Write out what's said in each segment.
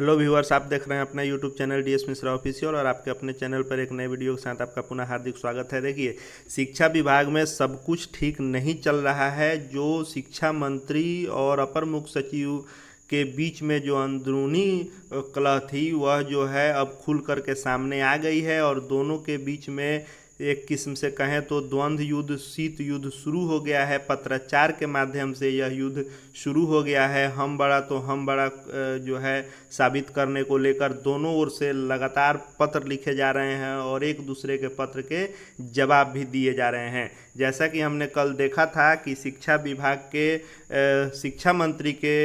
Hello viewers, आप देख रहे हैं अपना YouTube channel D S Mishra official और आपके अपने चैनल पर एक नए वीडियो के साथ आपका पुनः हार्दिक स्वागत है। देखिए, शिक्षा विभाग में सब कुछ ठीक नहीं चल रहा है। जो शिक्षा मंत्री और अपर मुख्य सचिव के बीच में जो अंदरूनी कलह थी वह जो है अब खुल करके सामने आ गई है और दोनों के बीच में एक किस्म से कहें तो द्वंद्व युद्ध, शीत युद्ध शुरू हो गया है। पत्राचार के माध्यम से यह युद्ध शुरू हो गया है। हम बड़ा तो हम बड़ा जो है साबित करने को लेकर दोनों ओर से लगातार पत्र लिखे जा रहे हैं और एक दूसरे के पत्र के जवाब भी दिए जा रहे हैं। जैसा कि हमने कल देखा था कि शिक्षा विभाग के शिक्षा मंत्री के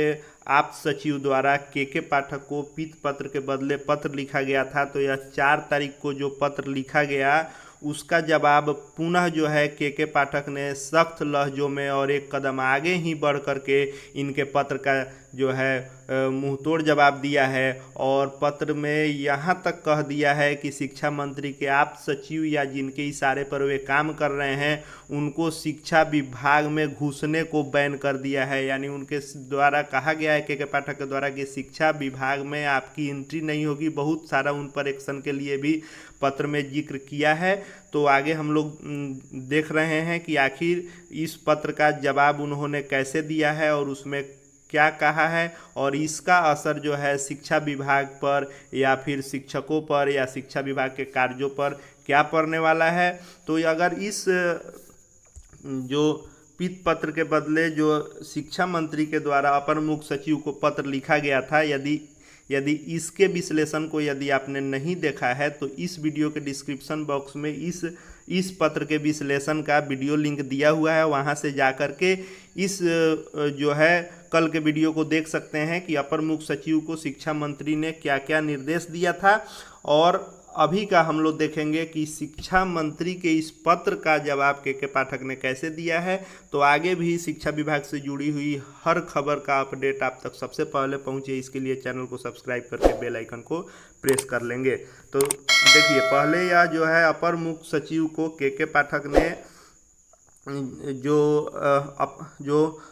आप सचिव द्वारा के पाठक को पीत पत्र के बदले पत्र लिखा गया था। तो यह 4 तारीख को जो पत्र लिखा गया उसका जवाब पुनः जो है के पाठक ने सख्त लहजों में और एक कदम आगे ही बढ़ करके इनके पत्र का जो है मुंहतोड़ जवाब दिया है और पत्र में यहाँ तक कह दिया है कि शिक्षा मंत्री के आप सचिव या जिनके इशारे पर वे काम कर रहे हैं उनको शिक्षा विभाग में घुसने को बैन कर दिया है। यानी उनके द्वारा कहा गया है के पाठक के द्वारा कि शिक्षा विभाग में आपकी एंट्री नहीं होगी। बहुत सारा उन पर एक्शन के लिए भी पत्र में जिक्र किया है। तो आगे हम लोग देख रहे हैं कि आखिर इस पत्र का जवाब उन्होंने कैसे दिया है और उसमें क्या कहा है और इसका असर जो है शिक्षा विभाग पर या फिर शिक्षकों पर या शिक्षा विभाग के कार्यों पर क्या पड़ने वाला है। तो अगर इस जो पीत पत्र के बदले जो शिक्षा मंत्री के द्वारा अपर मुख्य सचिव को पत्र लिखा गया था, यदि इसके विश्लेषण को यदि आपने नहीं देखा है तो इस वीडियो के डिस्क्रिप्शन बॉक्स में इस पत्र के विश्लेषण का वीडियो लिंक दिया हुआ है। वहां से जाकर के इस जो है कल के वीडियो को देख सकते हैं कि अपर मुख्य सचिव को शिक्षा मंत्री ने क्या क्या निर्देश दिया था। और अभी का हम लोग देखेंगे कि शिक्षा मंत्री के इस पत्र का जवाब के पाठक ने कैसे दिया है। तो आगे भी शिक्षा विभाग से जुड़ी हुई हर खबर का अपडेट आप तक सबसे पहले पहुंचे, इसके लिए चैनल को सब्सक्राइब करके बेल आइकन को प्रेस कर लेंगे। तो देखिए, पहले यह जो है अपर मुख्य सचिव को के पाठक ने जो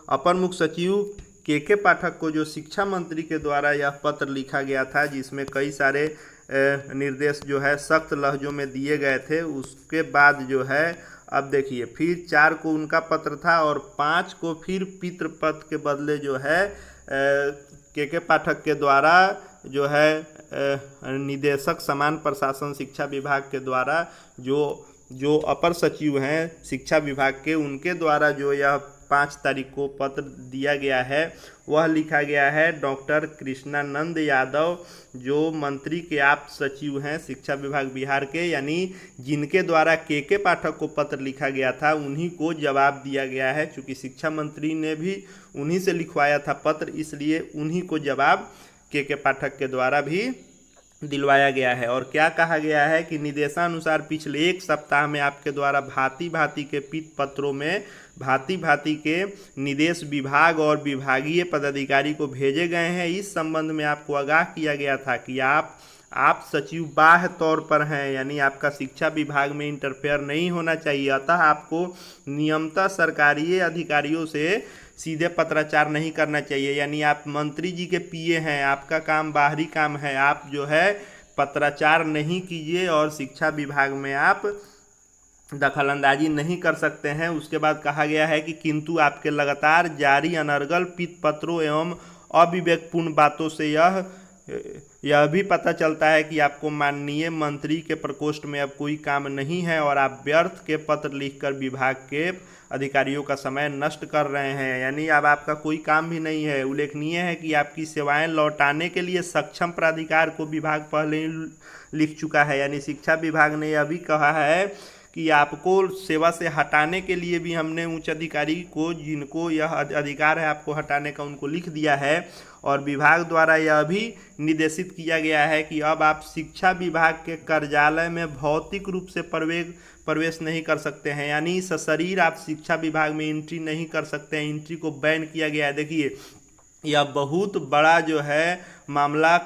अपर मुख्य सचिव के पाठक को जो शिक्षा मंत्री के द्वारा यह पत्र लिखा गया था जिसमें कई सारे निर्देश जो है सख्त लहजों में दिए गए थे, उसके बाद जो है अब देखिए फिर 4 को उनका पत्र था और 5 को फिर पितृ पत्र के बदले जो है के पाठक के द्वारा जो है निदेशक समान प्रशासन शिक्षा विभाग के द्वारा जो अपर सचिव हैं शिक्षा विभाग के, उनके द्वारा जो यह 5 तारीख को पत्र दिया गया है वह लिखा गया है डॉक्टर कृष्णानंद यादव, जो मंत्री के आप सचिव हैं शिक्षा विभाग बिहार के। यानी जिनके द्वारा के पाठक को पत्र लिखा गया था उन्हीं को जवाब दिया गया है। चूँकि शिक्षा मंत्री ने भी उन्हीं से लिखवाया था पत्र, इसलिए उन्हीं को जवाब के पाठक के द्वारा भी दिलवाया गया है। और क्या कहा गया है कि निर्देशानुसार पिछले 1 सप्ताह में आपके द्वारा भांति भांति के पीत पत्रों में भांति भांति के निदेश विभाग और विभागीय पदाधिकारी को भेजे गए हैं। इस संबंध में आपको आगाह किया गया था कि आप सचिव बाह्य तौर पर हैं, यानी आपका शिक्षा विभाग में इंटरफेयर नहीं होना चाहिए। अतः आपको नियमतः सरकारी अधिकारियों से सीधे पत्राचार नहीं करना चाहिए। यानी आप मंत्री जी के पीए हैं, आपका काम बाहरी काम है, आप जो है पत्राचार नहीं कीजिए और शिक्षा विभाग में आप दखलंदाजी नहीं कर सकते हैं। उसके बाद कहा गया है कि किंतु आपके लगातार जारी अनर्गल पीत पत्रों एवं अविवेकपूर्ण बातों से यह भी पता चलता है कि आपको माननीय मंत्री के प्रकोष्ठ में अब कोई काम नहीं है और आप व्यर्थ के पत्र लिखकर विभाग के अधिकारियों का समय नष्ट कर रहे हैं। यानी अब आपका कोई काम भी नहीं है। उल्लेखनीय है कि आपकी सेवाएं लौटाने के लिए सक्षम प्राधिकार को विभाग पहले ही लिख चुका है। यानी शिक्षा विभाग ने यह भी कहा है कि आपको सेवा से हटाने के लिए भी हमने उच्च अधिकारी को, जिनको यह अधिकार है आपको हटाने का, उनको लिख दिया है। और विभाग द्वारा यह भी निर्देशित किया गया है कि अब आप शिक्षा विभाग के कार्यालय में भौतिक रूप से प्रवेश नहीं कर सकते हैं। यानी सशरीर आप शिक्षा विभाग में एंट्री नहीं कर सकते हैं, एंट्री को बैन किया गया है। देखिए, यह बहुत बड़ा जो है मामला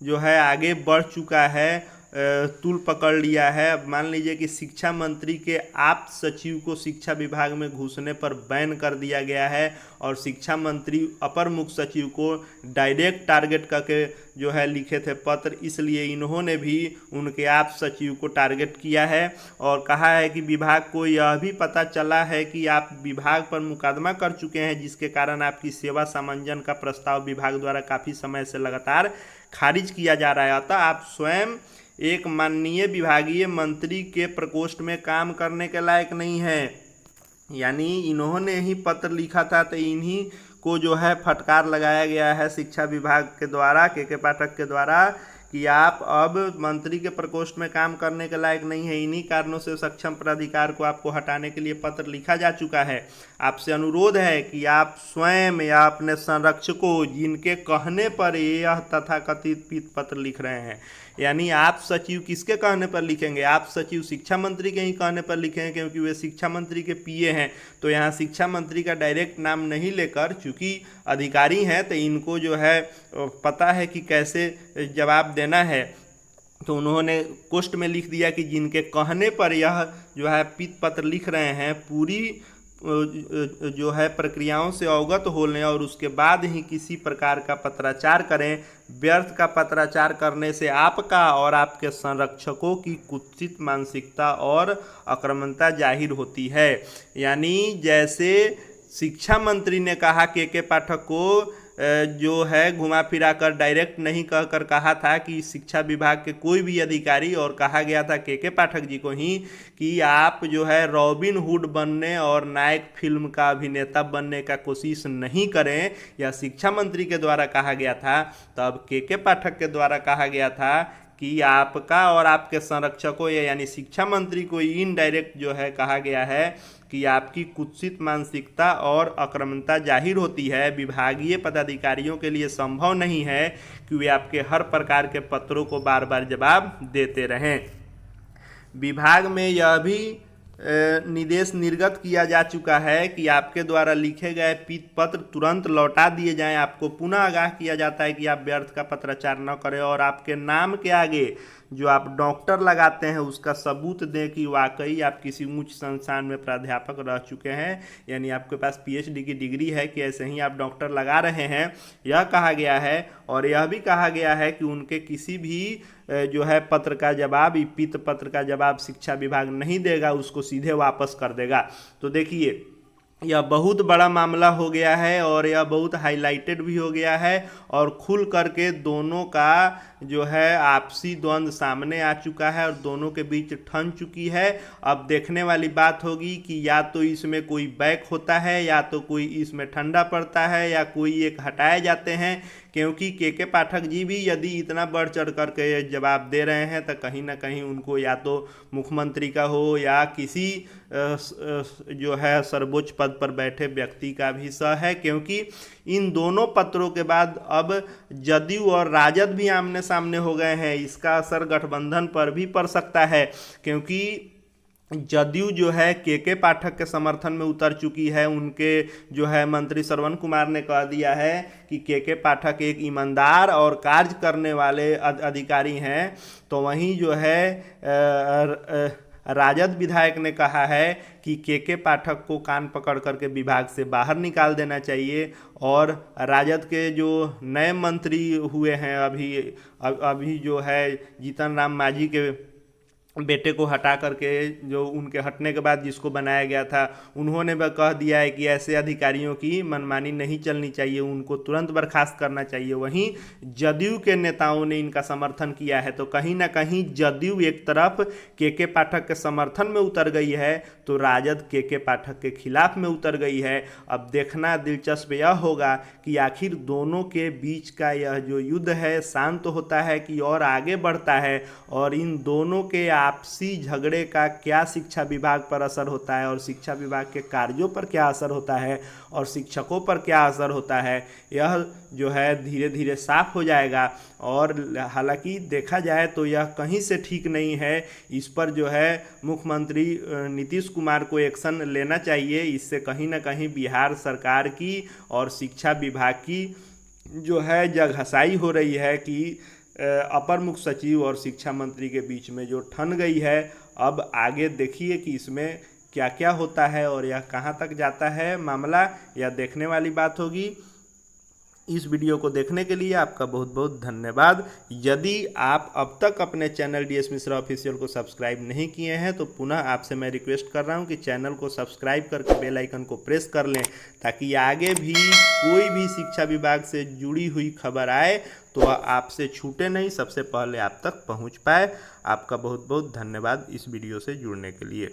जो है आगे बढ़ चुका है। तूल पकड़ लिया है। अब मान लीजिए कि शिक्षा मंत्री के आप सचिव को शिक्षा विभाग में घुसने पर बैन कर दिया गया है और शिक्षा मंत्री अपर मुख्य सचिव को डायरेक्ट टारगेट करके जो है लिखे थे पत्र, इसलिए इन्होंने भी उनके आप सचिव को टारगेट किया है और कहा है कि विभाग को यह भी पता चला है कि आप विभाग पर मुकदमा कर चुके हैं, जिसके कारण आपकी सेवा समांजन का प्रस्ताव विभाग द्वारा काफ़ी समय से लगातार खारिज किया जा रहा है। अतः आप स्वयं एक माननीय विभागीय मंत्री के प्रकोष्ठ में काम करने के लायक नहीं है। यानी इन्होंने ही पत्र लिखा था, तो इन्हीं को जो है फटकार लगाया गया है शिक्षा विभाग के द्वारा, के पाठक के द्वारा, कि आप अब मंत्री के प्रकोष्ठ में काम करने के लायक नहीं है। इन्हीं कारणों से सक्षम प्राधिकार को आपको हटाने के लिए पत्र लिखा जा चुका है। आपसे अनुरोध है कि आप स्वयं या अपने संरक्षकों, जिनके कहने पर यह तथाकथित पत्र लिख रहे हैं, यानी आप सचिव किसके कहने पर लिखेंगे? आप सचिव शिक्षा मंत्री के ही कहने पर लिखेंगे, क्योंकि वे शिक्षा मंत्री के पीए हैं। तो यहाँ शिक्षा मंत्री का डायरेक्ट नाम नहीं लेकर, चूँकि अधिकारी हैं तो इनको जो है पता है कि कैसे जवाब देना है, तो उन्होंने पोस्ट में लिख दिया कि जिनके कहने पर यह जो है पत्र लिख रहे हैं, पूरी जो है प्रक्रियाओं से अवगत हो लें और उसके बाद ही किसी प्रकार का पत्राचार करें। व्यर्थ का पत्राचार करने से आपका और आपके संरक्षकों की कुत्सित मानसिकता और आक्रामकता जाहिर होती है। यानी जैसे शिक्षा मंत्री ने कहा के पाठक को जो है घुमा फिरा कर डायरेक्ट नहीं कहकर कहा था कि शिक्षा विभाग के कोई भी अधिकारी, और कहा गया था के पाठक जी को ही कि आप जो है रॉबिन हुड बनने और नायक फिल्म का अभिनेता बनने का कोशिश नहीं करें, यह शिक्षा मंत्री के द्वारा कहा गया था। तब के पाठक के द्वारा कहा गया था कि आपका और आपके संरक्षकों यानी शिक्षा मंत्री को इनडायरेक्ट जो है कहा गया है कि आपकी कुत्सित मानसिकता और आक्रामकता जाहिर होती है। विभागीय पदाधिकारियों के लिए संभव नहीं है कि वे आपके हर प्रकार के पत्रों को बार बार जवाब देते रहें। विभाग में यह भी निर्देश निर्गत किया जा चुका है कि आपके द्वारा लिखे गए पत्र तुरंत लौटा दिए जाएं। आपको पुनः आगाह किया जाता है कि आप व्यर्थ का पत्राचार न करें और आपके नाम के आगे जो आप डॉक्टर लगाते हैं उसका सबूत दें कि वाकई आप किसी उच्च संस्थान में प्राध्यापक रह चुके हैं, यानी आपके पास पीएचडी की डिग्री है कि ऐसे ही आप डॉक्टर लगा रहे हैं, यह कहा गया है। और यह भी कहा गया है कि उनके किसी भी जो है पत्र का जवाब, पत्र का जवाब शिक्षा विभाग नहीं देगा, उसको सीधे वापस कर देगा। तो देखिए यह बहुत बड़ा मामला हो गया है और यह बहुत हाईलाइटेड भी हो गया है और खुल करके दोनों का जो है आपसी द्वंद्व सामने आ चुका है और दोनों के बीच ठन चुकी है। अब देखने वाली बात होगी कि या तो इसमें कोई बैक होता है, या तो कोई इसमें ठंडा पड़ता है, या कोई एक हटाए जाते हैं, क्योंकि के पाठक जी भी यदि इतना बढ़ चढ़ करके जवाब दे रहे हैं तो कहीं ना कहीं उनको या तो मुख्यमंत्री का हो या किसी जो है सर्वोच्च पद पर बैठे व्यक्ति का भी सह है, क्योंकि इन दोनों पत्रों के बाद अब जदयू और राजद भी आमने सामने हो गए हैं। इसका असर गठबंधन पर भी पड़ सकता है, क्योंकि जदयू जो है के पाठक के समर्थन में उतर चुकी है। उनके जो है मंत्री श्रवण कुमार ने कह दिया है कि के पाठक एक ईमानदार और कार्य करने वाले अधिकारी हैं। तो वहीं जो है राजद विधायक ने कहा है कि के पाठक को कान पकड़ करके विभाग से बाहर निकाल देना चाहिए। और राजद के जो नए मंत्री हुए हैं अभी जो है जीतन राम मांझी के बेटे को हटा करके, जो उनके हटने के बाद जिसको बनाया गया था, उन्होंने वह कह दिया है कि ऐसे अधिकारियों की मनमानी नहीं चलनी चाहिए, उनको तुरंत बर्खास्त करना चाहिए। वहीं जदयू के नेताओं ने इनका समर्थन किया है। तो कहीं ना कहीं जदयू एक तरफ के पाठक के समर्थन में उतर गई है तो राजद के पाठक के खिलाफ में उतर गई है। अब देखना दिलचस्प यह होगा कि आखिर दोनों के बीच का यह जो युद्ध है शांत होता है कि और आगे बढ़ता है, और इन दोनों के आपसी झगड़े का क्या शिक्षा विभाग पर असर होता है और शिक्षा विभाग के कार्यों पर क्या असर होता है और शिक्षकों पर क्या असर होता है, यह जो है धीरे धीरे साफ हो जाएगा। और हालांकि देखा जाए तो यह कहीं से ठीक नहीं है। इस पर जो है मुख्यमंत्री नीतीश कुमार को एक्शन लेना चाहिए। इससे कहीं ना कहीं बिहार सरकार की और शिक्षा विभाग की जो है जगहसाई हो रही है कि अपर मुख्य सचिव और शिक्षा मंत्री के बीच में जो ठन गई है, अब आगे देखिए कि इसमें क्या क्या होता है और यह कहां तक जाता है मामला, यह देखने वाली बात होगी। इस वीडियो को देखने के लिए आपका बहुत बहुत धन्यवाद। यदि आप अब तक अपने चैनल DS मिश्रा ऑफिशियल को सब्सक्राइब नहीं किए हैं तो पुनः आपसे मैं रिक्वेस्ट कर रहा हूं कि चैनल को सब्सक्राइब करके बेल आइकन को प्रेस कर लें, ताकि आगे भी कोई भी शिक्षा विभाग से जुड़ी हुई खबर आए तो वह आपसे छूटे नहीं, सबसे पहले आप तक पहुंच पाए। आपका बहुत बहुत धन्यवाद इस वीडियो से जुड़ने के लिए।